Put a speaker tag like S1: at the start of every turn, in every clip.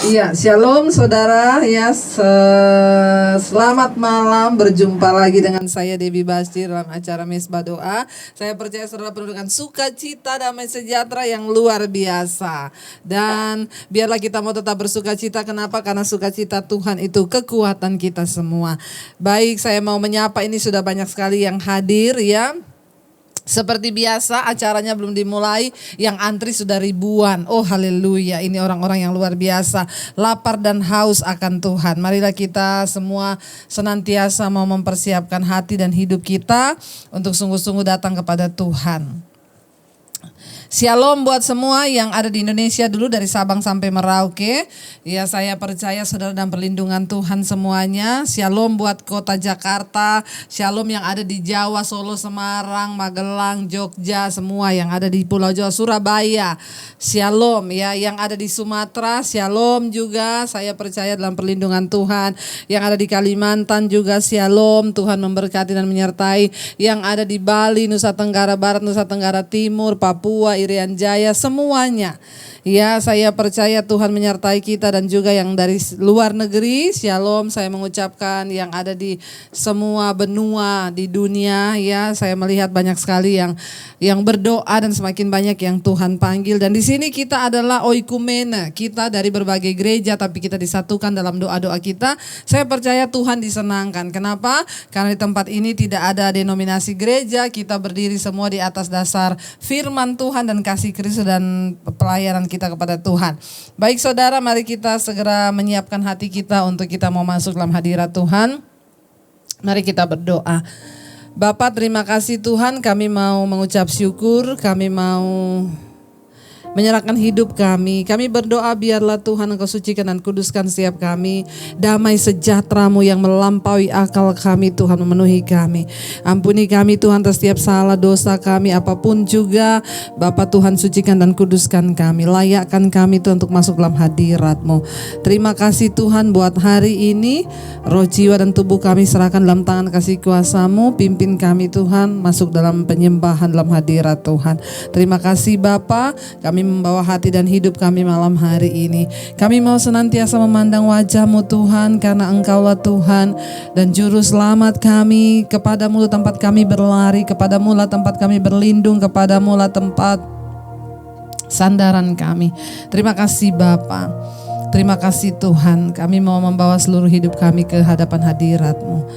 S1: Ya, shalom saudara ya, selamat malam, berjumpa lagi dengan saya Debbie Basti dalam acara Mesbah Doa. Saya percaya saudara penuh dengan sukacita, damai sejahtera yang luar biasa. Dan biarlah kita mau tetap bersukacita, kenapa? Karena sukacita Tuhan itu kekuatan kita semua. Baik, saya mau menyapa, ini sudah banyak sekali yang hadir ya. Seperti biasa acaranya belum dimulai, yang antri sudah ribuan. Oh haleluya, ini orang-orang yang luar biasa, lapar dan haus akan Tuhan. Marilah kita semua senantiasa mau mempersiapkan hati dan hidup kita untuk sungguh-sungguh datang kepada Tuhan. Shalom buat semua yang ada di Indonesia dulu dari Sabang sampai Merauke. Ya, saya percaya saudara dalam perlindungan Tuhan semuanya. Shalom buat kota Jakarta, shalom yang ada di Jawa, Solo, Semarang, Magelang, Jogja, semua yang ada di Pulau Jawa, Surabaya. Shalom ya, yang ada di Sumatera, shalom juga. Saya percaya dalam perlindungan Tuhan. Yang ada di Kalimantan juga shalom. Tuhan memberkati dan menyertai. Yang ada di Bali, Nusa Tenggara Barat, Nusa Tenggara Timur, Papua, Irian Jaya, semuanya. Ya, saya percaya Tuhan menyertai kita dan juga yang dari luar negeri. Shalom, saya mengucapkan yang ada di semua benua di dunia ya. Saya melihat banyak sekali yang berdoa dan semakin banyak yang Tuhan panggil. Dan di sini kita adalah oikumene, kita dari berbagai gereja tapi kita disatukan dalam doa-doa kita. Saya percaya Tuhan disenangkan. Kenapa? Karena di tempat ini tidak ada denominasi gereja, kita berdiri semua di atas dasar firman Tuhan dan kasih Kristus dan pelayanan kita kepada Tuhan. Baik saudara, mari kita segera menyiapkan hati kita untuk kita mau masuk dalam hadirat Tuhan. Mari kita berdoa. Bapa, terima kasih Tuhan, kami mau mengucap syukur, kami mau menyerahkan hidup kami. Kami berdoa biarlah Tuhan Engkau sucikan dan kuduskan setiap kami. Damai sejahtera-Mu yang melampaui akal kami Tuhan memenuhi kami. Ampuni kami Tuhan atas setiap salah dosa kami apapun juga. Bapa Tuhan sucikan dan kuduskan kami. Layakkan kami Tuhan untuk masuk dalam hadirat-Mu. Terima kasih Tuhan buat hari ini. Roh, jiwa dan tubuh kami serahkan dalam tangan kasih kuasa-Mu. Pimpin kami Tuhan masuk dalam penyembahan dalam hadirat Tuhan. Terima kasih Bapa. Kami membawa hati dan hidup kami malam hari ini. Kami mau senantiasa memandang wajah-Mu Tuhan, karena Engkaulah Tuhan dan Juru Selamat kami. Kepadamu lah tempat kami berlari, kepadamu lah tempat kami berlindung, kepadamu lah tempat sandaran kami. Terima kasih Bapa. Terima kasih Tuhan. Kami mau membawa seluruh hidup kami ke hadapan hadirat-Mu.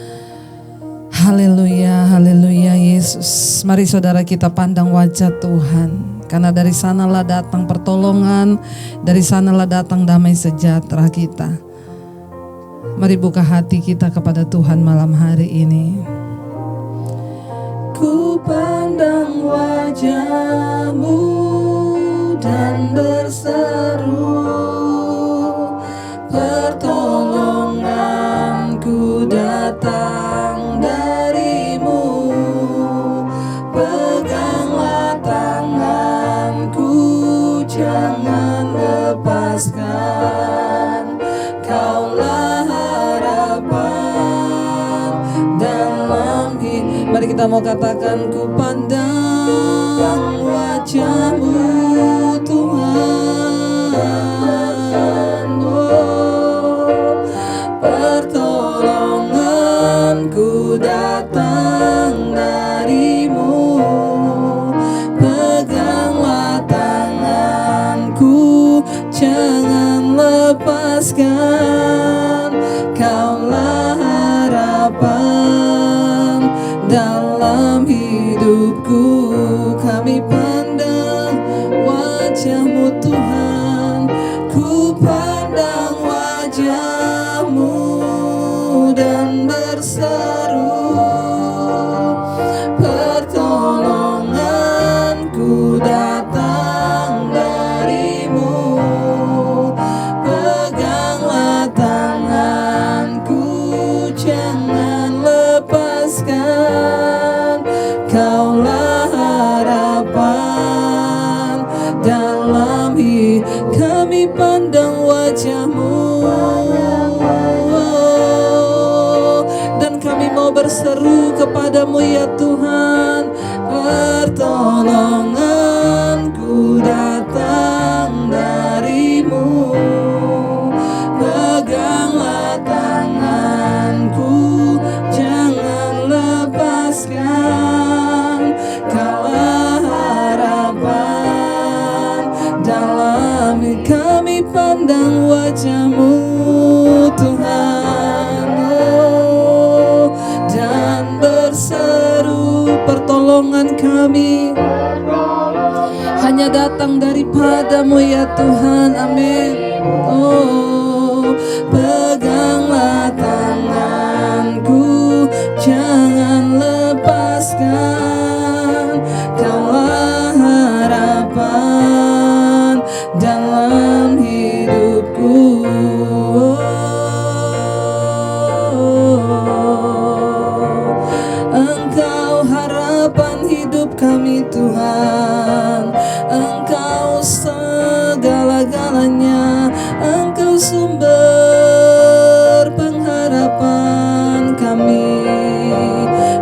S1: Haleluya, haleluya Yesus. Mari saudara kita pandang wajah Tuhan. Karena dari sanalah datang pertolongan, dari sanalah datang damai sejahtera kita. Mari buka hati kita kepada Tuhan malam hari ini. Ku pandang wajah-Mu dan berseru, pertolonganku datang dari-Mu. Peganglah tanganku, jangan lepaskan. Kaulah harapan dalam hidup. Mari kita mau katakan, ku pandang wajah-Mu Tuhan. Oh, pertolonganku datang dari-Mu. Peganglah tanganku, jangan lepaskan. Kaulah harapan dalam hidupku. Kami pandang wajah-Mu Tuhan. Ku pandang wajah-Mu dan berseru, pertolonganku datang dari-Mu. Peganglah tanganku, jangan lepaskan. Kaulah harapan dalam hidup. Kami pandang wajah-Mu dan kami mau berseru kepadamu ya Tuhan. Pertolonganku datang dari-Mu. pandang wajah-Mu Tuhan, dan berseru pertolongan kami hanya datang daripada-Mu ya Tuhan. Amin. Peganglah tanganku, jangan lepaskan. Kaulah harapan dalam hidupku. Engkau harapan hidup kami Tuhan, Engkau segala-galanya, Engkau sumber pengharapan kami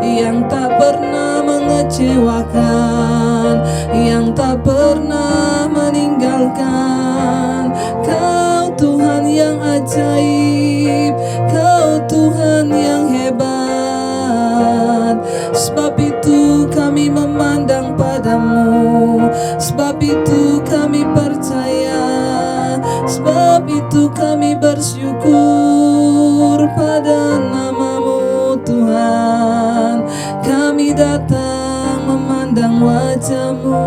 S1: yang tak pernah mengecewakan, yang tak pernah meninggalkan. Kau Tuhan yang ajaib, Kau Tuhan yang hebat. Sebab itu kami memandang padamu, sebab itu kami percaya, sebab itu kami bersyukur pada nama-Mu Tuhan. Kami datang memandang wajah-Mu,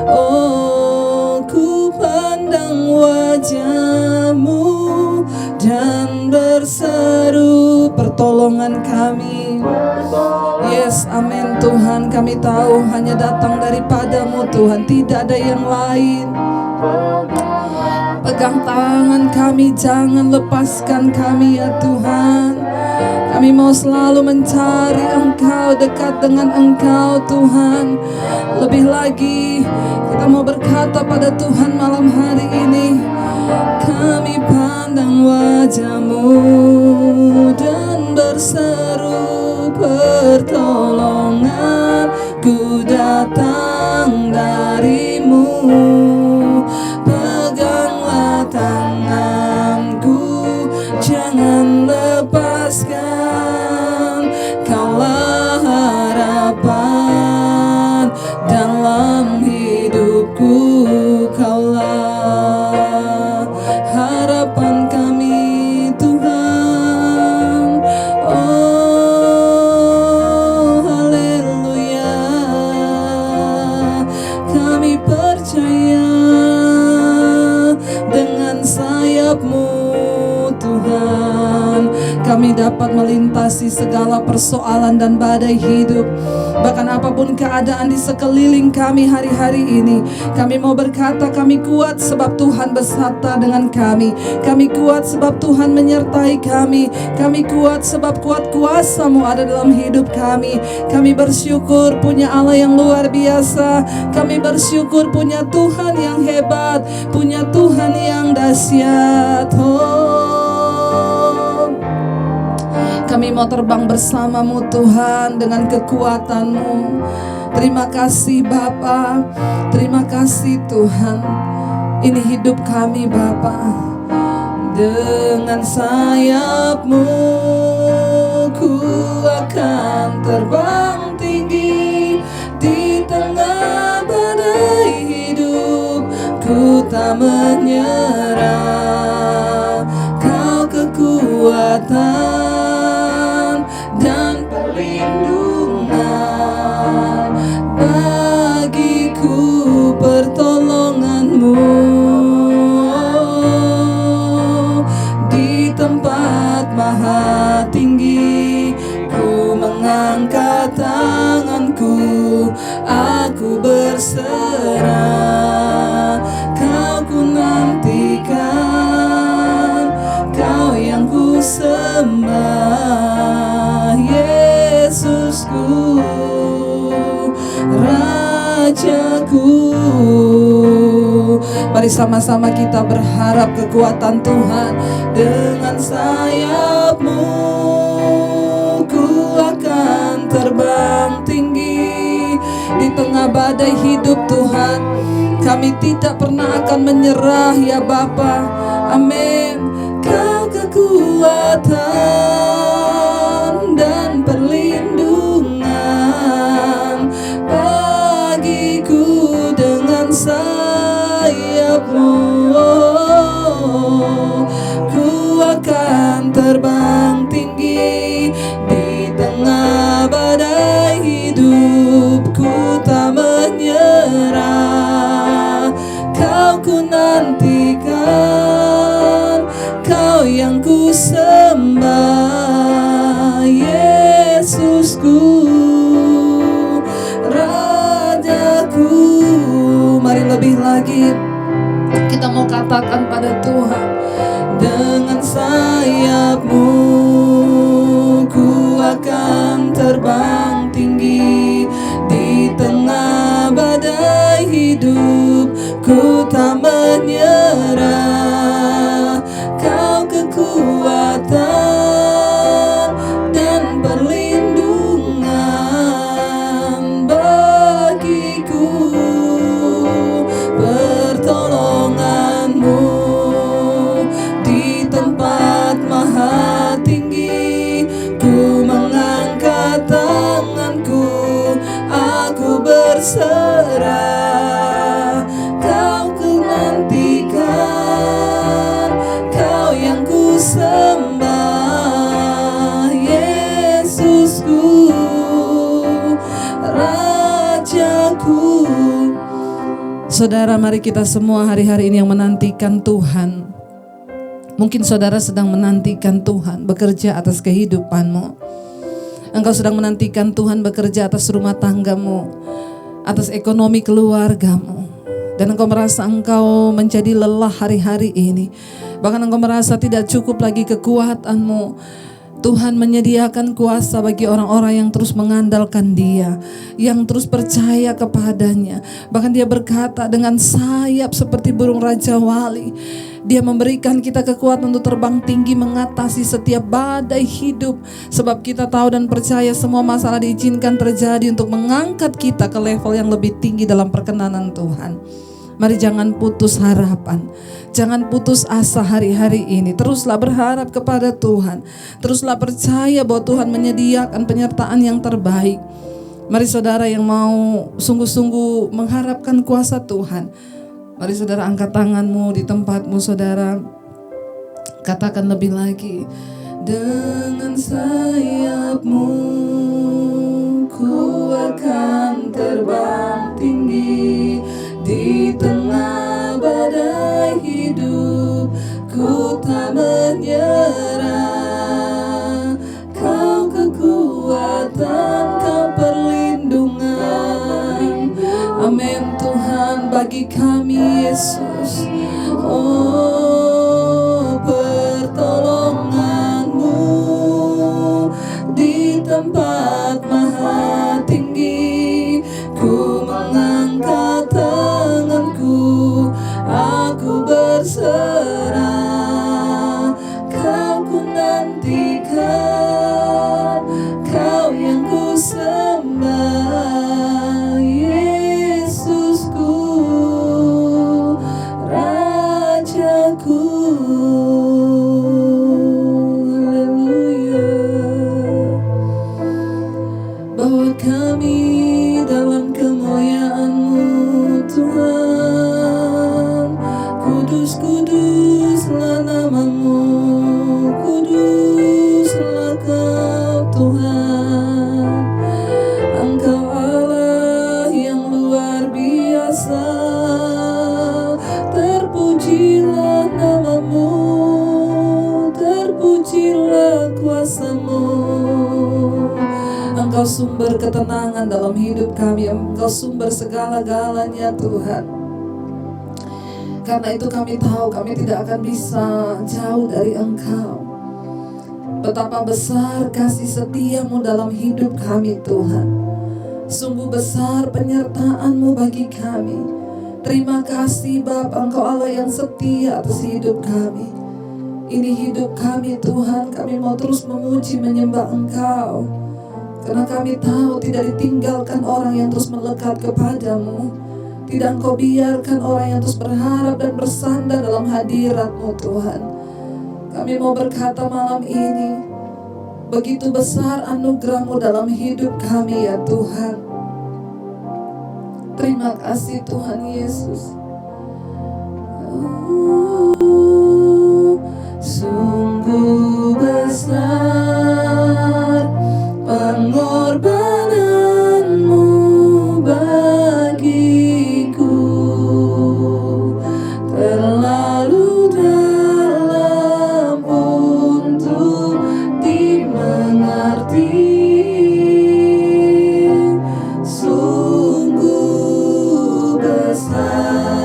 S1: oh ku pandang wajah-Mu dan berseru pertolongan kami. Yes, amin Tuhan. Kami tahu hanya datang daripada-Mu Tuhan, tidak ada yang lain. Pegang tangan kami, jangan lepaskan kami ya Tuhan. Kami mau selalu mencari Engkau, dekat dengan Engkau Tuhan. Lebih lagi kita mau berkata pada Tuhan malam hari ini, kami pandang wajah-Mu dan berseru pertolongan ku datang dari-Mu. Peganglah tanganku, jangan lepaskan. Kaulah harapan dalam hidupku, Kaulah harapan kami Tuhan. Oh haleluya, kami percaya dengan sayap-Mu Tuhan, kami dapat melintasi segala persoalan dan badai hidup. Bahkan apapun keadaan di sekeliling kami hari-hari ini, kami mau berkata kami kuat sebab Tuhan beserta dengan kami. Kami kuat sebab Tuhan menyertai kami. Kami kuat sebab kuat kuasa-Mu ada dalam hidup kami. Kami bersyukur punya Allah yang luar biasa. Kami bersyukur punya Tuhan yang hebat, punya Tuhan yang dahsyat. Kami mau terbang bersama-Mu Tuhan dengan kekuatan-Mu. Terima kasih Bapa, terima kasih Tuhan. Ini hidup kami Bapa. Dengan sayap-Mu ku akan terbang tinggi di tengah badai hidup. Ku tak menyerah, Kau kekuatan dan perlindungan bagiku, pertolongan-Mu di tempat maha tinggi. Ku mengangkat tanganku, aku berserah. Kau ku nantikan, Kau yang ku sembah, Yesusku, Rajaku. Mari sama-sama kita berharap kekuatan Tuhan. Dengan sayap-Mu ku akan terbang tinggi di tengah badai hidup Tuhan. Kami tidak pernah akan menyerah ya Bapa. Amin. Kau kekuatan dan perlindungan bagiku. Dengan sayap-Mu lebih lagi kita mau katakan pada Tuhan, dengan sayap-Mu ku akan terbang tinggi di tengah badai hidup. Ku tak menyerah, Kau kekuatan dan perlindungan bagiku. Pertolongan-Mu di tempat maha tinggi. Ku mengangkat tanganku, aku berserah. Kau ku nantikan, Kau yang ku sembah, Yesusku, Rajaku. Saudara, mari kita semua hari-hari ini yang menantikan Tuhan. Mungkin saudara sedang menantikan Tuhan bekerja atas kehidupanmu. Engkau sedang menantikan Tuhan bekerja atas rumah tanggamu, atas ekonomi keluargamu. Dan engkau merasa engkau menjadi lelah hari-hari ini. Bahkan engkau merasa tidak cukup lagi kekuatanmu. Tuhan menyediakan kuasa bagi orang-orang yang terus mengandalkan Dia, yang terus percaya kepadanya. Bahkan Dia berkata, dengan sayap seperti burung Raja Wali, Dia memberikan kita kekuatan untuk terbang tinggi mengatasi setiap badai hidup. Sebab kita tahu dan percaya semua masalah diizinkan terjadi untuk mengangkat kita ke level yang lebih tinggi dalam perkenanan Tuhan. Mari jangan putus harapan, jangan putus asa hari-hari ini. Teruslah berharap kepada Tuhan, teruslah percaya bahwa Tuhan menyediakan penyertaan yang terbaik. Mari saudara yang mau sungguh-sungguh mengharapkan kuasa Tuhan, mari saudara angkat tanganmu di tempatmu saudara. Katakan lebih lagi, dengan sayap-Mu ku akan terbang tinggi di tengah badai hidup. Ku tak menyerah, Kau kekuatan, Kau perlindungan. Amin Tuhan, bagi kami Yesus. Oh, pertolongan-Mu di tempat maha tinggi. Ku mengangkat tanganku, aku berserah. Kau ku nantikan, Kau yang ku sembah, Yesusku, Rajaku. Haleluya. Bawa kami dalam kemuliaan-Mu Tuhan. Kudus, kuduslah nama-Mu, kuduslah Kau Tuhan. Engkau Allah yang luar biasa. Terpujilah nama-Mu, terpujilah kuasa-Mu. Engkau sumber ketenangan dalam hidup kami. Engkau sumber segala-galanya Tuhan. Karena itu kami tahu kami tidak akan bisa jauh dari Engkau. Betapa besar kasih setia-Mu dalam hidup kami Tuhan. Sungguh besar penyertaan-Mu bagi kami. Terima kasih Bapa, Engkau Allah yang setia atas hidup kami. Ini hidup kami Tuhan. Kami mau terus memuji menyembah Engkau. Karena kami tahu tidak ditinggalkan orang yang terus melekat kepadamu. Tidak Engkau biarkan orang yang terus berharap dan bersandar dalam hadirat-Mu Tuhan. Kami mau berkata malam ini, begitu besar anugerah-Mu dalam hidup kami ya Tuhan. Terima kasih Tuhan Yesus. Sungguh besar pengorbanan-Mu bagiku, terlalu dalam untuk dimengerti. Sungguh besar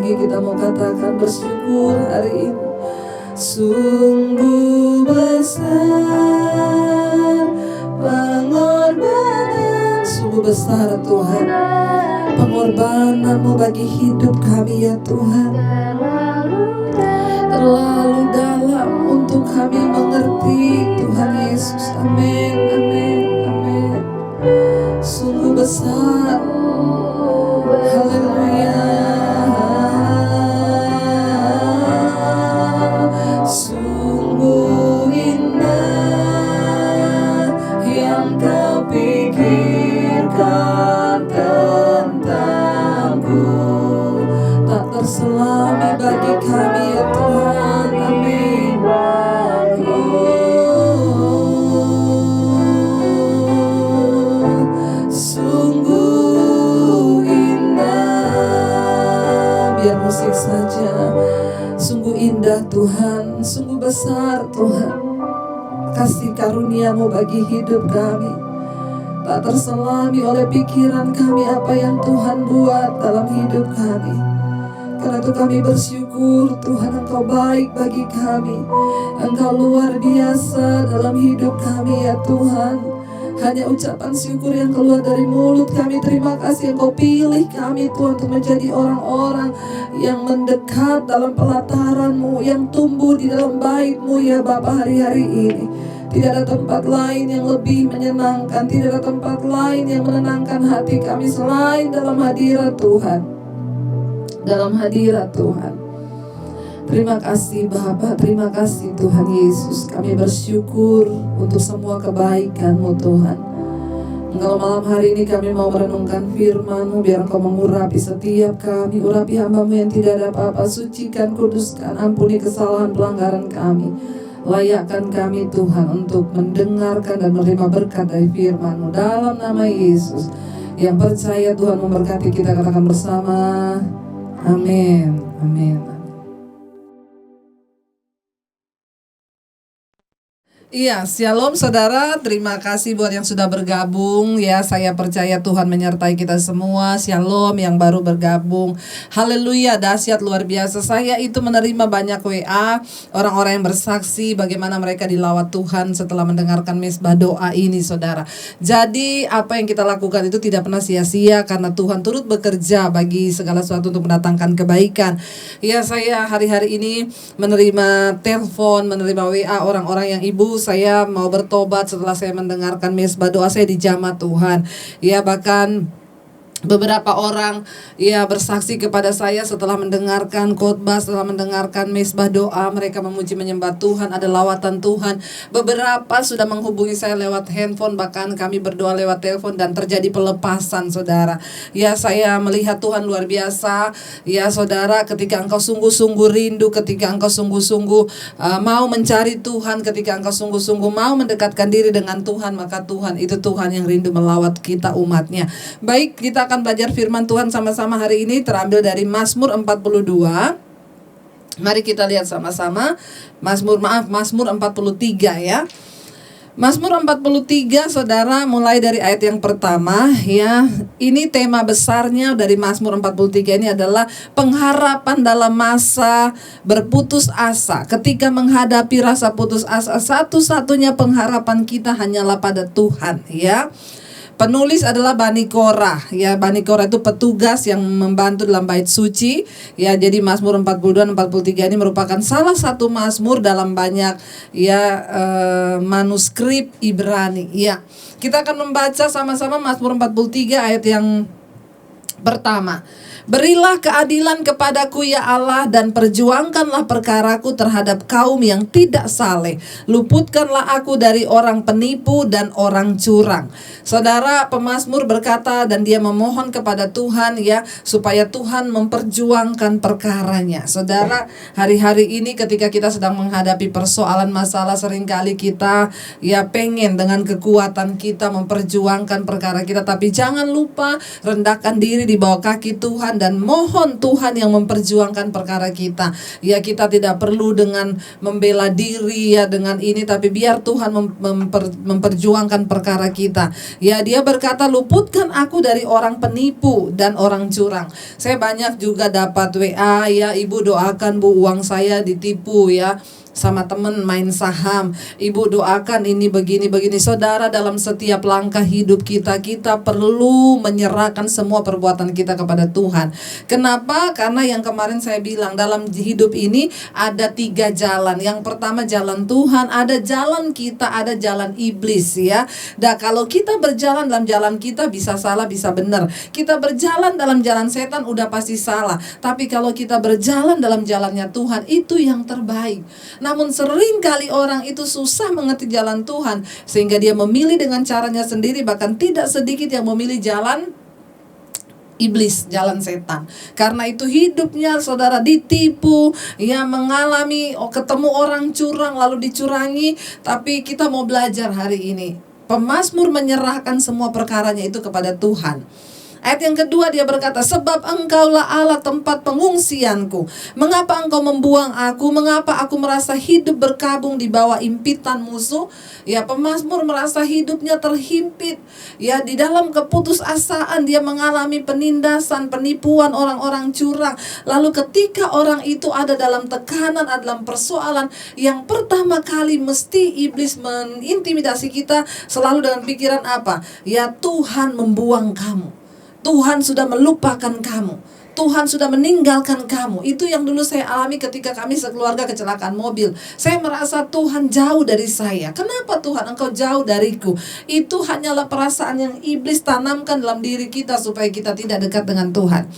S1: lagi kita mau katakan bersyukur hari ini. Sungguh besar pengorbanan, sungguh besar Tuhan pengorbanan-Mu bagi hidup kami ya Tuhan. Terlalu dalam untuk kami mengerti Tuhan Yesus. Amin, amin, amin. Sungguh besar. Haleluya. Sungguh indah yang Kau pikirkan tentangku, tak terselami bagi kami ya Tuhan. Amin. Sungguh indah, biar musik saja. Sungguh indah Tuhan, sungguh besar Tuhan kasih karunia-Mu bagi hidup kami. Tak terselami oleh pikiran kami apa yang Tuhan buat dalam hidup kami. Karena itu kami bersyukur Tuhan, Engkau baik bagi kami. Engkau luar biasa dalam hidup kami ya Tuhan. Hanya ucapan syukur yang keluar dari mulut kami. Terima kasih Engkau pilih kami Tuhan untuk menjadi orang-orang yang mendekat dalam pelataran-Mu, yang tumbuh di dalam bait-Mu ya Bapa hari-hari ini. Tidak ada tempat lain yang lebih menyenangkan, tidak ada tempat lain yang menenangkan hati kami selain dalam hadirat Tuhan. Dalam hadirat Tuhan. Terima kasih Bapa, terima kasih Tuhan Yesus. Kami bersyukur untuk semua kebaikan-Mu Tuhan. Kalau malam hari ini kami mau merenungkan firman-Mu, biar Engkau mengurapi setiap kami. Urapi hamba-Mu yang tidak ada apa-apa, sucikan, kuduskan, ampuni kesalahan pelanggaran kami. Layakkan kami Tuhan untuk mendengarkan dan menerima berkat dari firman-Mu. Dalam nama Yesus, yang percaya Tuhan memberkati kita, katakan bersama, amin, amin. Iya, shalom saudara, terima kasih buat yang sudah bergabung ya. Saya percaya Tuhan menyertai kita semua. Shalom yang baru bergabung. Haleluya, dahsyat luar biasa. Saya itu menerima banyak WA orang-orang yang bersaksi bagaimana mereka dilawat Tuhan setelah mendengarkan mesbah doa ini saudara. Jadi apa yang kita lakukan itu tidak pernah sia-sia, karena Tuhan turut bekerja bagi segala sesuatu untuk mendatangkan kebaikan. Ya, saya hari-hari ini menerima telepon, menerima WA orang-orang yang, ibu saya mau bertobat setelah saya mendengarkan mesbah doa, saya dijamah Tuhan. Ya, bahkan beberapa orang ya bersaksi kepada saya setelah mendengarkan khotbah, setelah mendengarkan mesbah doa, mereka memuji menyembah Tuhan, ada lawatan Tuhan. Beberapa sudah menghubungi saya lewat handphone, bahkan kami berdoa lewat telepon dan terjadi pelepasan saudara. Ya, saya melihat Tuhan luar biasa. Ya saudara, ketika engkau sungguh-sungguh rindu, ketika engkau sungguh-sungguh mau mencari Tuhan, ketika engkau sungguh-sungguh mau mendekatkan diri dengan Tuhan, maka Tuhan itu Tuhan yang rindu melawat kita umatnya. Baik, kita akan belajar firman Tuhan sama-sama hari ini, terambil dari Mazmur 42. Mari kita lihat sama-sama Mazmur 43 ya. Mazmur 43 saudara, mulai dari ayat yang pertama ya. Ini tema besarnya dari Mazmur 43 ini adalah pengharapan dalam masa berputus asa. Ketika menghadapi rasa putus asa, satu-satunya pengharapan kita hanyalah pada Tuhan ya. Penulis adalah Bani Korah ya. Bani Korah itu petugas yang membantu dalam bait suci ya. Jadi Mazmur 42 dan 43 ini merupakan salah satu mazmur dalam banyak ya manuskrip Ibrani ya. Kita akan membaca sama-sama Mazmur 43 ayat yang pertama. Berilah keadilan kepadaku ya Allah, dan perjuangkanlah perkaraku terhadap kaum yang tidak saleh. Luputkanlah aku dari orang penipu dan orang curang. Saudara, pemazmur berkata dan dia memohon kepada Tuhan ya, supaya Tuhan memperjuangkan perkaranya. Saudara, hari-hari ini ketika kita sedang menghadapi persoalan masalah, seringkali kita ya pengen dengan kekuatan kita memperjuangkan perkara kita, tapi jangan lupa rendahkan diri diri di bawah kaki Tuhan dan mohon Tuhan yang memperjuangkan perkara kita. Ya, kita tidak perlu dengan membela diri ya dengan ini, tapi biar Tuhan memperjuangkan perkara kita. Ya, dia berkata, luputkan aku dari orang penipu dan orang curang. Saya banyak juga dapat WA ya, ibu doakan bu, uang saya ditipu ya sama temen main saham, ibu doakan ini begini-begini. Saudara, dalam setiap langkah hidup kita perlu menyerahkan semua perbuatan kita kepada Tuhan. Kenapa? Karena yang kemarin saya bilang, dalam hidup ini ada 3 jalan. Yang pertama jalan Tuhan, ada jalan kita, ada jalan iblis ya. Dan kalau kita berjalan dalam jalan kita, bisa salah bisa benar. Kita berjalan dalam jalan setan udah pasti salah. Tapi kalau kita berjalan dalam jalannya Tuhan, itu yang terbaik. Namun sering kali orang itu susah mengerti jalan Tuhan, sehingga dia memilih dengan caranya sendiri. Bahkan tidak sedikit yang memilih jalan iblis, jalan setan. Karena itu hidupnya saudara ditipu, ya mengalami ketemu orang curang lalu dicurangi. Tapi kita mau belajar hari ini, pemazmur menyerahkan semua perkaranya itu kepada Tuhan. Ayat yang kedua dia berkata, sebab engkaulah Allah tempat pengungsianku. Mengapa engkau membuang aku? Mengapa aku merasa hidup berkabung di bawah impitan musuh? Ya, pemazmur merasa hidupnya terhimpit. Ya, di dalam keputusasaan dia mengalami penindasan, penipuan orang-orang curang. Lalu ketika orang itu ada dalam tekanan, ada dalam persoalan, yang pertama kali mesti iblis mengintimidasi kita selalu dengan pikiran apa? Ya, Tuhan membuang kamu. Tuhan sudah melupakan kamu. Tuhan sudah meninggalkan kamu. Itu yang dulu saya alami ketika kami sekeluarga kecelakaan mobil. Saya merasa Tuhan jauh dari saya. Kenapa Tuhan engkau jauh dariku? Itu hanyalah perasaan yang iblis tanamkan dalam diri kita supaya kita tidak dekat dengan Tuhan.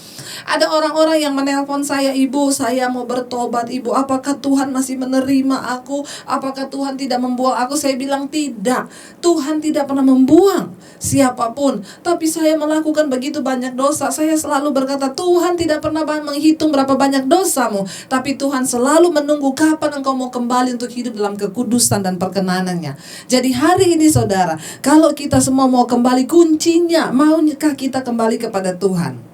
S1: Ada orang-orang yang menelpon saya, ibu saya mau bertobat ibu, apakah Tuhan masih menerima aku? Apakah Tuhan tidak membuang aku? Saya bilang tidak. Tuhan tidak pernah membuang siapapun. Tapi saya melakukan begitu banyak dosa. Saya selalu berkata, Tuhan tidak pernah menghitung berapa banyak dosamu, tapi Tuhan selalu menunggu kapan engkau mau kembali untuk hidup dalam kekudusan dan perkenanannya. Jadi hari ini saudara, kalau kita semua mau kembali, kuncinya maukah kita kembali kepada Tuhan?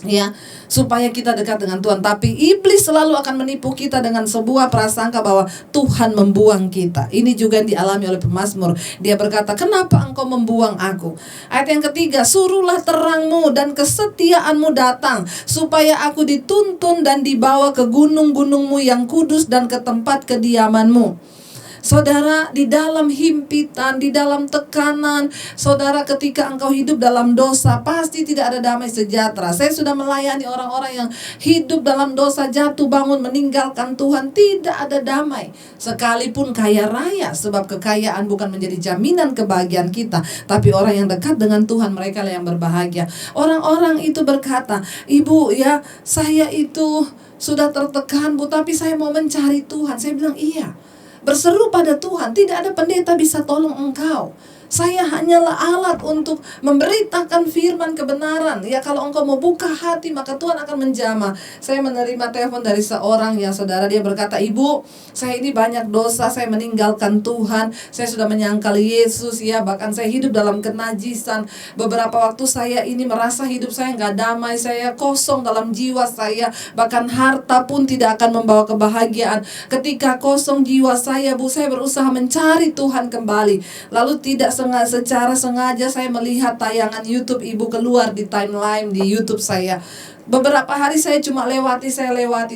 S1: Ya, supaya kita dekat dengan Tuhan. Tapi iblis selalu akan menipu kita dengan sebuah prasangka bahwa Tuhan membuang kita. Ini juga yang dialami oleh pemazmur. Dia berkata, kenapa engkau membuang aku? Ayat yang ketiga, suruhlah terangmu dan kesetiaanmu datang, supaya aku dituntun dan dibawa ke gunung-gunungmu yang kudus dan ke tempat kediamanmu. Saudara, di dalam himpitan, di dalam tekanan, saudara, ketika engkau hidup dalam dosa, pasti tidak ada damai sejahtera. Saya sudah melayani orang-orang yang hidup dalam dosa, jatuh bangun, meninggalkan Tuhan, tidak ada damai. Sekalipun kaya raya, sebab kekayaan bukan menjadi jaminan kebahagiaan kita, tapi orang yang dekat dengan Tuhan, mereka lah yang berbahagia. Orang-orang itu berkata, ibu ya, saya itu sudah tertekan bu, tapi saya mau mencari Tuhan. Saya bilang iya, berseru pada Tuhan, tidak ada pendeta bisa tolong engkau. Saya hanyalah alat untuk memberitakan firman kebenaran. Ya, kalau engkau mau buka hati, maka Tuhan akan menjamah. Saya menerima telepon dari seorang ya saudara, dia berkata, ibu, saya ini banyak dosa, saya meninggalkan Tuhan, saya sudah menyangkal Yesus ya, bahkan saya hidup dalam kenajisan. Beberapa waktu saya ini merasa hidup saya nggak damai, saya kosong dalam jiwa saya, bahkan harta pun tidak akan membawa kebahagiaan. Ketika kosong jiwa saya bu, saya berusaha mencari Tuhan kembali. Lalu tidak secara sengaja saya melihat tayangan YouTube ibu keluar di timeline di YouTube saya. Beberapa hari saya cuma lewati,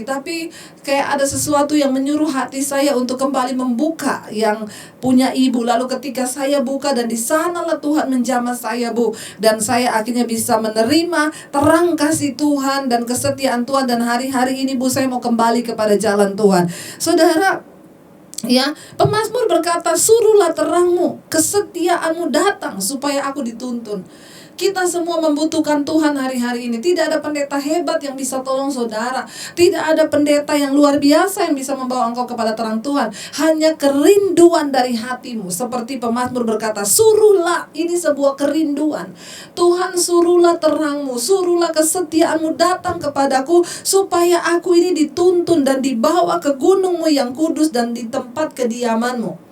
S1: tapi kayak ada sesuatu yang menyuruh hati saya untuk kembali membuka yang punya ibu. Lalu ketika saya buka, dan di sanalah Tuhan menjamah saya bu, dan saya akhirnya bisa menerima terang kasih Tuhan dan kesetiaan Tuhan. Dan hari-hari ini bu, saya mau kembali kepada jalan Tuhan. Saudara, ya, pemazmur berkata, suruhlah terangmu, kesetiaanmu datang supaya aku dituntun. Kita semua membutuhkan Tuhan hari-hari ini. Tidak ada pendeta hebat yang bisa tolong saudara. Tidak ada pendeta yang luar biasa yang bisa membawa engkau kepada terang Tuhan. Hanya kerinduan dari hatimu. Seperti pemazmur berkata, suruhlah, ini sebuah kerinduan. Tuhan, suruhlah terangmu, suruhlah kesetiaanmu datang kepadaku, supaya aku ini dituntun dan dibawa ke gunungmu yang kudus dan di tempat kediamanmu.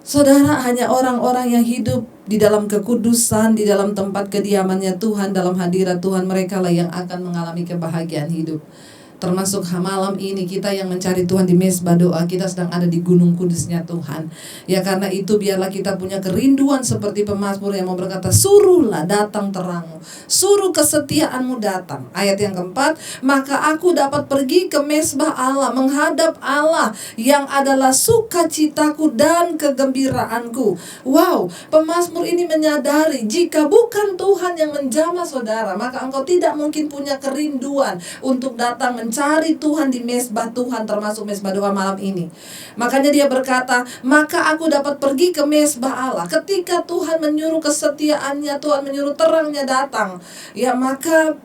S1: Saudara, hanya orang-orang yang hidup di dalam kekudusan, di dalam tempat kediamannya Tuhan, dalam hadirat Tuhan, mereka lah yang akan mengalami kebahagiaan hidup. Termasuk malam ini kita yang mencari Tuhan di mezbah doa, kita sedang ada di gunung kudusnya Tuhan. Ya karena itu biarlah kita punya kerinduan seperti pemazmur yang mau berkata, suruhlah datang terangmu, suruh kesetiaanmu datang. Ayat yang keempat, maka aku dapat pergi ke mezbah Allah, menghadap Allah yang adalah sukacitaku dan kegembiraanku. Wow, pemazmur ini menyadari jika bukan Tuhan yang menjamah saudara, maka engkau tidak mungkin punya kerinduan untuk datang mencari Tuhan di mezbah Tuhan, termasuk mezbah doa malam ini. Makanya dia berkata, maka aku dapat pergi ke mezbah Allah. Ketika Tuhan menyuruh kesetiaannya, Tuhan menyuruh terangnya datang, ya maka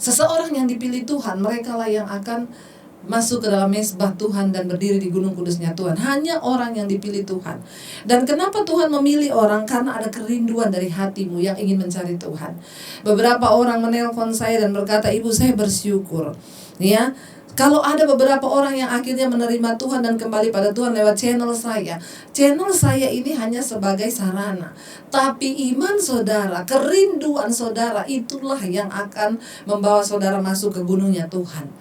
S1: seseorang yang dipilih Tuhan, mereka lah yang akan masuk ke dalam mezbah Tuhan dan berdiri di gunung kudusnya Tuhan. Hanya orang yang dipilih Tuhan. Dan kenapa Tuhan memilih orang? Karena ada kerinduan dari hatimu yang ingin mencari Tuhan. Beberapa orang menelpon saya dan berkata, ibu saya bersyukur, ya, kalau ada beberapa orang yang akhirnya menerima Tuhan dan kembali pada Tuhan lewat channel saya. Channel saya ini hanya sebagai sarana, tapi iman saudara, kerinduan saudara, itulah yang akan membawa saudara masuk ke gunungnya Tuhan.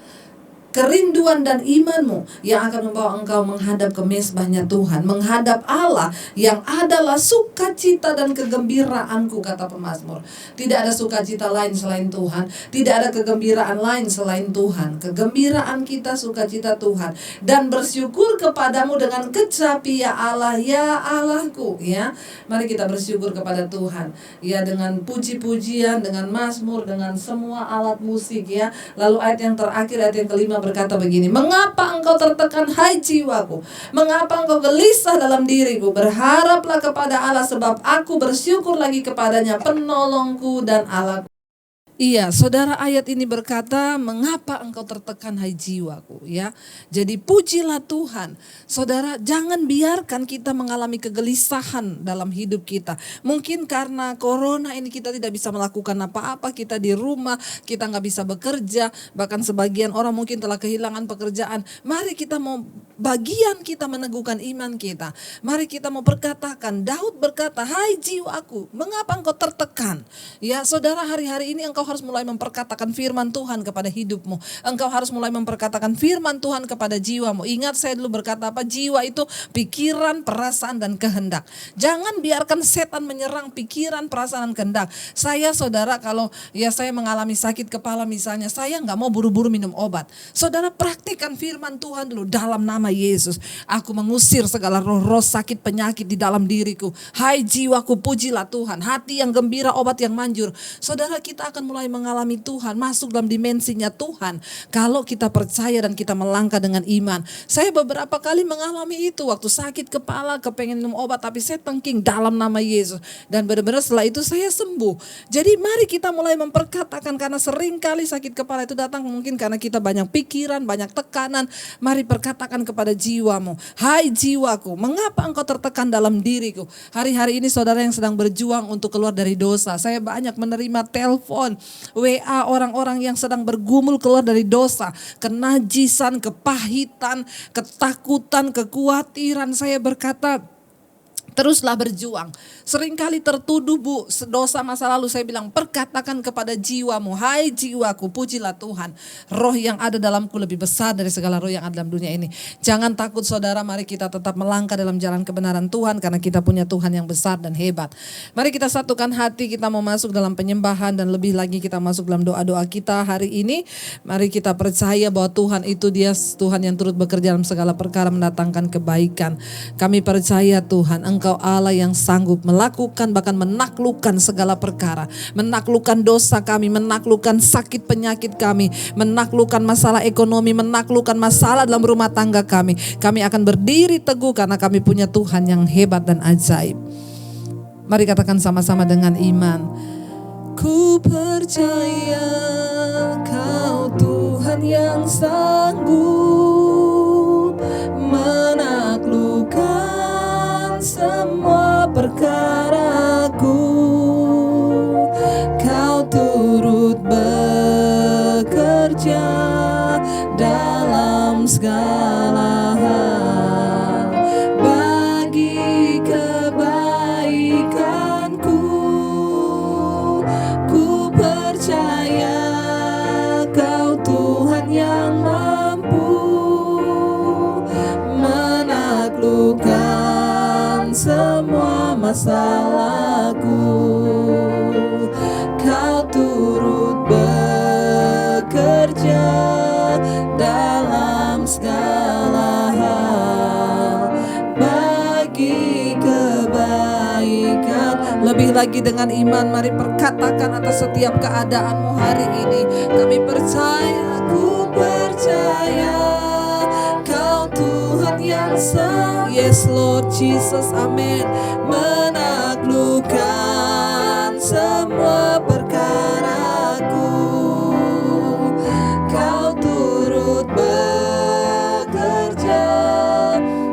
S1: Kerinduan dan imanmu yang akan membawa engkau menghadap ke mezbahnya Tuhan, menghadap Allah yang adalah sukacita dan kegembiraanku, kata pemazmur. Tidak ada sukacita lain selain Tuhan, tidak ada kegembiraan lain selain Tuhan. Kegembiraan kita sukacita Tuhan, dan bersyukur kepadamu dengan kecapi ya Allah, ya Allahku. Ya, mari kita bersyukur kepada Tuhan, ya, dengan puji-pujian, dengan mazmur, dengan semua alat musik, ya. Lalu ayat yang terakhir, ayat yang kelima berkata begini, mengapa engkau tertekan hai jiwaku, mengapa engkau gelisah dalam diriku, berharaplah kepada Allah sebab aku bersyukur lagi kepadanya, penolongku dan Allahku. Iya, saudara, ayat ini berkata, mengapa engkau tertekan hai jiwaku, ya. Jadi pujilah Tuhan. Saudara, jangan biarkan kita mengalami kegelisahan dalam hidup kita. Mungkin karena corona ini kita tidak bisa melakukan apa-apa, kita di rumah, kita nggak bisa bekerja, bahkan sebagian orang mungkin telah kehilangan pekerjaan. Mari kita mau bagian kita meneguhkan iman kita. Mari kita mau berkatakan, Daud berkata, hai jiwaku, mengapa engkau tertekan? Ya, saudara, hari-hari ini engkau harus mulai memperkatakan firman Tuhan kepada hidupmu. Engkau harus mulai memperkatakan firman Tuhan kepada jiwamu. Ingat, saya dulu berkata apa? Jiwa itu pikiran, perasaan, dan kehendak. Jangan biarkan setan menyerang pikiran, perasaan, dan kehendak. Saya, saudara, kalau ya saya mengalami sakit kepala misalnya, saya nggak mau buru-buru minum obat. Saudara, praktikkan firman Tuhan dulu. Dalam nama Yesus, aku mengusir segala roh-roh sakit penyakit di dalam diriku. Hai jiwaku, pujilah Tuhan. Hati yang gembira, obat yang manjur. Saudara, kita akan mulai mengalami Tuhan, masuk dalam dimensinya Tuhan, kalau kita percaya dan kita melangkah dengan iman. Saya beberapa kali mengalami itu, waktu sakit kepala, kepengen minum obat, tapi saya tengking dalam nama Yesus. Dan benar-benar setelah itu saya sembuh. Jadi mari kita mulai memperkatakan, karena sering kali sakit kepala itu datang mungkin karena kita banyak pikiran, banyak tekanan. Mari perkatakan kepada jiwamu, hai jiwaku, mengapa engkau tertekan dalam diriku? Hari-hari ini saudara yang sedang berjuang untuk keluar dari dosa, saya banyak menerima telepon, WA orang-orang yang sedang bergumul keluar dari dosa, kenajisan, kepahitan, ketakutan, kekhawatiran. Saya berkata, teruslah berjuang. Seringkali tertuduh, Bu, dosa masa lalu. Saya bilang, perkatakan kepada jiwamu, hai jiwaku, pujilah Tuhan. Roh yang ada dalamku lebih besar dari segala roh yang ada dalam dunia ini. Jangan takut saudara, mari kita tetap melangkah dalam jalan kebenaran Tuhan, karena kita punya Tuhan yang besar dan hebat. Mari kita satukan hati, kita mau masuk dalam penyembahan, dan lebih lagi kita masuk dalam doa-doa kita hari ini. Mari kita percaya bahwa Tuhan itu Dia Tuhan yang turut bekerja dalam segala perkara, mendatangkan kebaikan. Kami percaya Tuhan, Engkau Allah yang sanggup melakukan, bahkan menaklukkan segala perkara, menaklukkan dosa kami, menaklukkan sakit penyakit kami, menaklukkan masalah ekonomi, menaklukkan masalah dalam rumah tangga kami. Kami akan berdiri teguh karena kami punya Tuhan yang hebat dan ajaib. Mari katakan sama-sama dengan iman. Ku percaya Kau Tuhan yang sanggup menaklukkan semua perkaraku. Kau turut bekerja dalam segala hal bagi masalahku. Kau turut bekerja dalam segala hal bagi kebaikan. Lebih lagi dengan iman, mari perkatakan atas setiap keadaanmu hari ini. Kami percaya, ku percaya, Kau Tuhan yang yes Lord Jesus, amin, menaklukkan semua perkaraku. Kau turut bekerja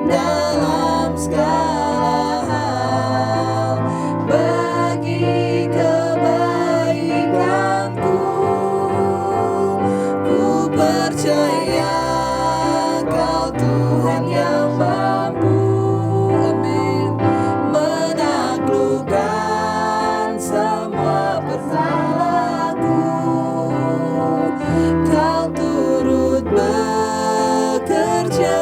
S1: dalam segala hal bagi kebaikanku. Ku percaya Kau Tuhan yang mampu, amin, menaklukkan semua masalahku. Kau turut bekerja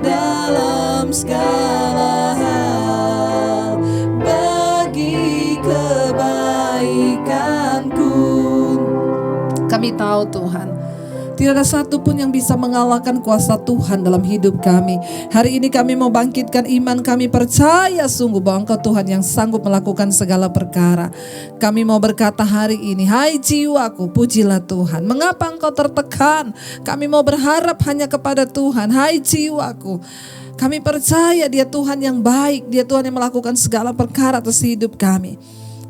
S1: dalam segala hal bagi kebaikanku. Kami tahu Tuhan, tidak ada satu pun yang bisa mengalahkan kuasa Tuhan dalam hidup kami. Hari ini kami mau bangkitkan iman kami, percaya sungguh bahwa Engkau Tuhan yang sanggup melakukan segala perkara. Kami mau berkata hari ini, hai jiwaku, pujilah Tuhan. Mengapa engkau tertekan? Kami mau berharap hanya kepada Tuhan. Hai jiwaku, kami percaya Dia Tuhan yang baik, Dia Tuhan yang melakukan segala perkara atas hidup kami.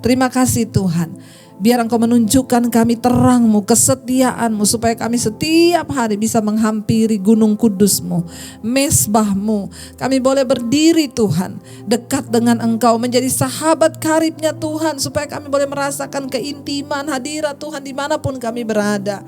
S1: Terima kasih Tuhan. Biar Engkau menunjukkan kami terang-Mu, kesetiaan-Mu, supaya kami setiap hari bisa menghampiri gunung kudus-Mu, mesbah-Mu. Kami boleh berdiri Tuhan, dekat dengan Engkau, menjadi sahabat karibnya Tuhan, supaya kami boleh merasakan keintiman hadirat Tuhan dimanapun kami berada.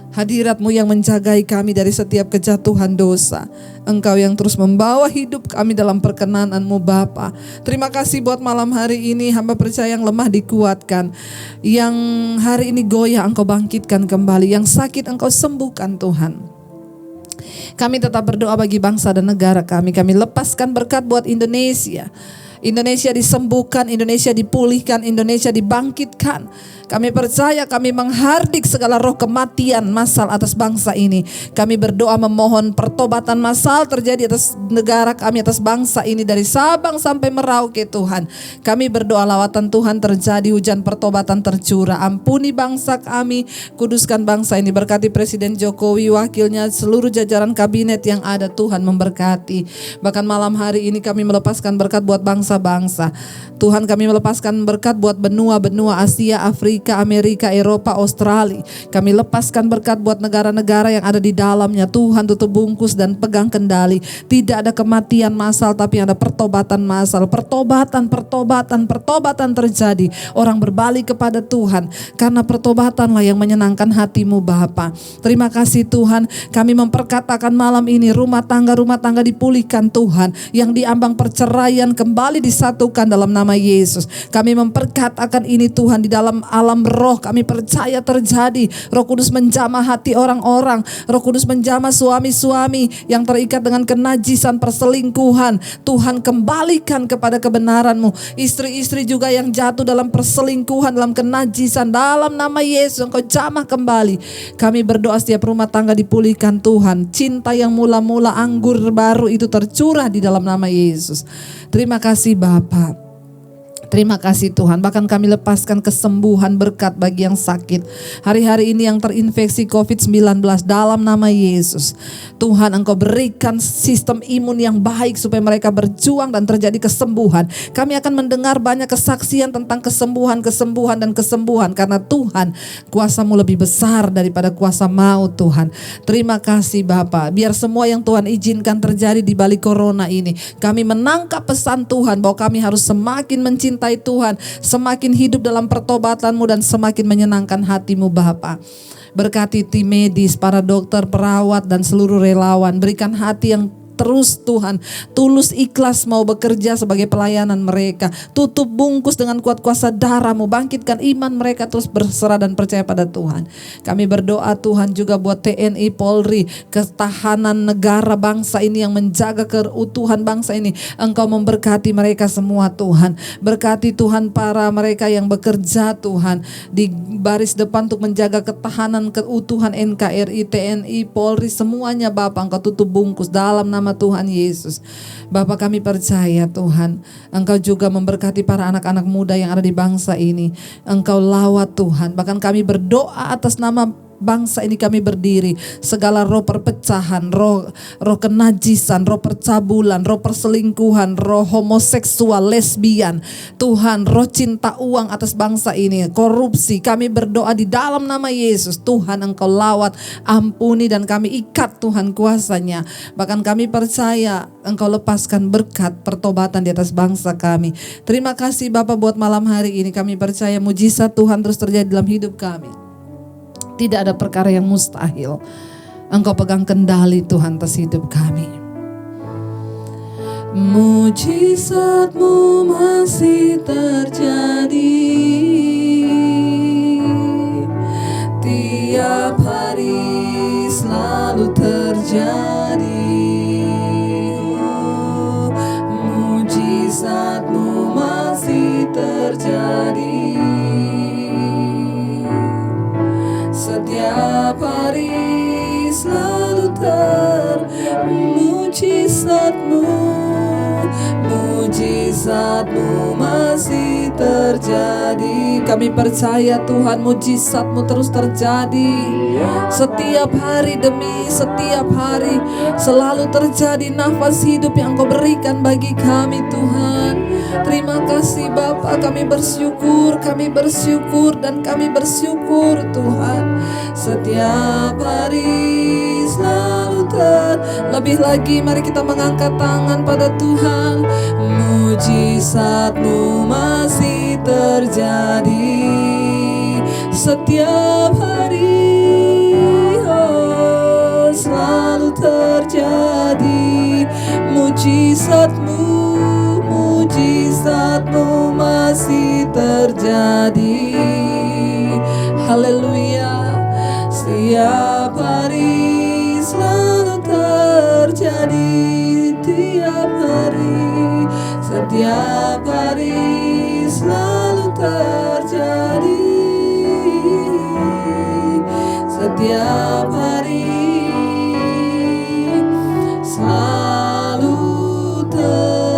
S1: Hadirat-Mu yang menjagai kami dari setiap kejatuhan dosa. Engkau yang terus membawa hidup kami dalam perkenan-Mu Bapa. Terima kasih buat malam hari ini. Hamba percaya yang lemah dikuatkan, yang hari ini goyah Engkau bangkitkan kembali, yang sakit Engkau sembuhkan Tuhan. Kami tetap berdoa bagi bangsa dan negara kami. Kami lepaskan berkat buat Indonesia. Indonesia disembuhkan, Indonesia dipulihkan, Indonesia dibangkitkan. Kami percaya, kami menghardik segala roh kematian massal atas bangsa ini. Kami berdoa memohon pertobatan massal terjadi atas negara kami, atas bangsa ini dari Sabang sampai Merauke Tuhan. Kami berdoa lawatan Tuhan terjadi, hujan pertobatan tercurah. Ampuni bangsa kami, kuduskan bangsa ini. Berkati Presiden Jokowi, wakilnya, seluruh jajaran kabinet yang ada, Tuhan memberkati. Bahkan malam hari ini kami melepaskan berkat buat bangsa-bangsa. Tuhan, kami melepaskan berkat buat benua-benua Asia, Afrika, Amerika, Eropa, Australia. Kami lepaskan berkat buat negara-negara yang ada di dalamnya. Tuhan, tutup bungkus dan pegang kendali. Tidak ada kematian massal, tapi ada pertobatan massal. Pertobatan terjadi. Orang berbalik kepada Tuhan, karena pertobatanlah yang menyenangkan hati-Mu Bapa. Terima kasih Tuhan. Kami memperkatakan malam ini rumah tangga dipulihkan Tuhan. Yang diambang perceraian kembali disatukan dalam nama Yesus. Kami memperkatakan ini Tuhan di dalam alam roh. Kami percaya terjadi. Roh Kudus menjamah hati orang-orang. Roh Kudus menjamah suami-suami yang terikat dengan kenajisan perselingkuhan. Tuhan, kembalikan kepada kebenaran-Mu. Istri-istri juga yang jatuh dalam perselingkuhan, dalam kenajisan, dalam nama Yesus Engkau jamah kembali. Kami berdoa setiap rumah tangga dipulihkan Tuhan. Cinta yang mula-mula anggur baru itu tercurah di dalam nama Yesus. Terima kasih Bapa. Terima kasih Tuhan. Bahkan kami lepaskan kesembuhan berkat bagi yang sakit hari-hari ini, yang terinfeksi COVID-19 dalam nama Yesus. Tuhan, Engkau berikan sistem imun yang baik supaya mereka berjuang dan terjadi kesembuhan. Kami akan mendengar banyak kesaksian tentang kesembuhan karena Tuhan, kuasa-Mu lebih besar daripada kuasa maut Tuhan. Terima kasih Bapa. Biar semua yang Tuhan izinkan terjadi di balik corona ini, kami menangkap pesan Tuhan bahwa kami harus semakin mencintai Tuhan, semakin hidup dalam pertobatan-Mu dan semakin menyenangkan hati-Mu Bapa. Berkati tim medis, para dokter, perawat dan seluruh relawan. Berikan hati yang terus Tuhan, tulus ikhlas mau bekerja sebagai pelayanan mereka. Tutup bungkus dengan kuat kuasa darah-Mu, bangkitkan iman mereka terus berserah dan percaya pada Tuhan. Kami berdoa Tuhan juga buat TNI, Polri, ketahanan negara bangsa ini yang menjaga keutuhan bangsa ini. Engkau memberkati mereka semua Tuhan. Berkati Tuhan para mereka yang bekerja Tuhan di baris depan untuk menjaga ketahanan keutuhan NKRI, TNI, Polri, semuanya Bapa, Engkau tutup bungkus dalam nama Tuhan Yesus. Bapa, kami percaya Tuhan, Engkau juga memberkati para anak-anak muda yang ada di bangsa ini. Engkau lawat Tuhan, bahkan kami berdoa atas nama bangsa ini kami berdiri, segala roh perpecahan, roh kenajisan, roh percabulan, roh perselingkuhan, roh homoseksual, lesbian, Tuhan, roh cinta uang atas bangsa ini, korupsi, kami berdoa di dalam nama Yesus. Tuhan, Engkau lawat, ampuni, dan kami ikat Tuhan kuasanya. Bahkan kami percaya Engkau lepaskan berkat pertobatan di atas bangsa kami. Terima kasih Bapa buat malam hari ini. Kami percaya mujizat Tuhan terus terjadi dalam hidup kami. Tidak ada perkara yang mustahil. Engkau pegang kendali Tuhan atas hidup kami. Mujizat-Mu masih terjadi tiap hari, selalu terjadi. Mujizat-Mu masih terjadi setiap hari, selalu mujizat-Mu, mujizat-Mu masih terjadi. Kami percaya Tuhan, mujizat-Mu terus terjadi setiap hari demi setiap hari, selalu terjadi nafas hidup yang Engkau berikan bagi kami Tuhan. Terima kasih Bapa, kami bersyukur dan kami bersyukur Tuhan. Setiap hari selalu lebih lagi, mari kita mengangkat tangan pada Tuhan. Mujizat-Mu masih terjadi setiap hari, oh, selalu terjadi. Mujizat-Mu, mujizat-Mu masih terjadi. Haleluya. Setiap hari selalu terjadi, tiap hari, setiap hari selalu terjadi, setiap hari selalu terjadi.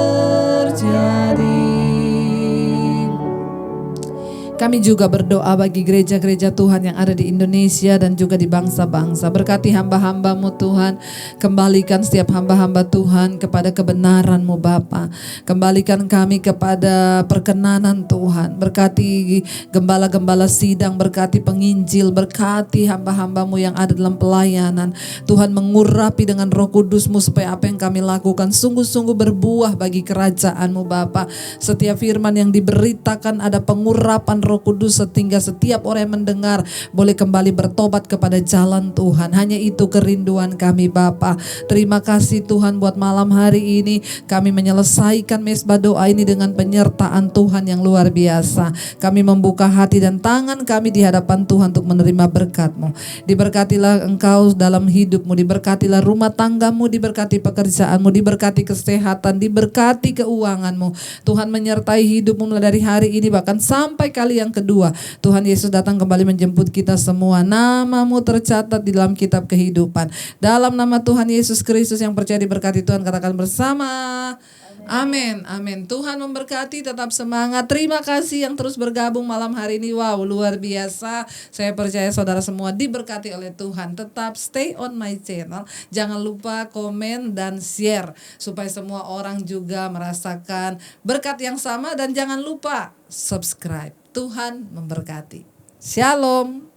S1: Kami juga berdoa bagi gereja-gereja Tuhan yang ada di Indonesia dan juga di bangsa-bangsa. Berkati hamba-hamba-Mu Tuhan. Kembalikan setiap hamba-hamba Tuhan kepada kebenaran-Mu Bapa. Kembalikan kami kepada perkenanan Tuhan. Berkati gembala-gembala sidang, berkati penginjil, berkati hamba-hamba-Mu yang ada dalam pelayanan. Tuhan, mengurapi dengan Roh Kudus-Mu supaya apa yang kami lakukan sungguh-sungguh berbuah bagi kerajaan-Mu Bapa. Setiap firman yang diberitakan ada pengurapan Roh Kudus sehingga setiap orang yang mendengar boleh kembali bertobat kepada jalan Tuhan. Hanya itu kerinduan kami Bapa. Terima kasih Tuhan buat malam hari ini. Kami menyelesaikan mesbah doa ini dengan penyertaan Tuhan yang luar biasa. Kami membuka hati dan tangan kami di hadapan Tuhan untuk menerima berkat-Mu. Diberkatilah Engkau dalam hidup-Mu, diberkatilah rumah tangga-Mu, diberkati pekerjaan-Mu, diberkati kesehatan, diberkati keuangan-Mu. Tuhan menyertai hidup-Mu mulai dari hari ini bahkan sampai kali yang kedua Tuhan Yesus datang kembali menjemput kita semua. Nama-Mu tercatat di dalam kitab kehidupan. Dalam nama Tuhan Yesus Kristus yang percaya diberkati Tuhan, katakan bersama. Amin, amin. Tuhan memberkati, tetap semangat. Terima kasih yang terus bergabung malam hari ini. Wow, luar biasa. Saya percaya saudara semua diberkati oleh Tuhan. Tetap stay on my channel. Jangan lupa komen dan share supaya semua orang juga merasakan berkat yang sama. Dan jangan lupa subscribe. Tuhan memberkati. Shalom.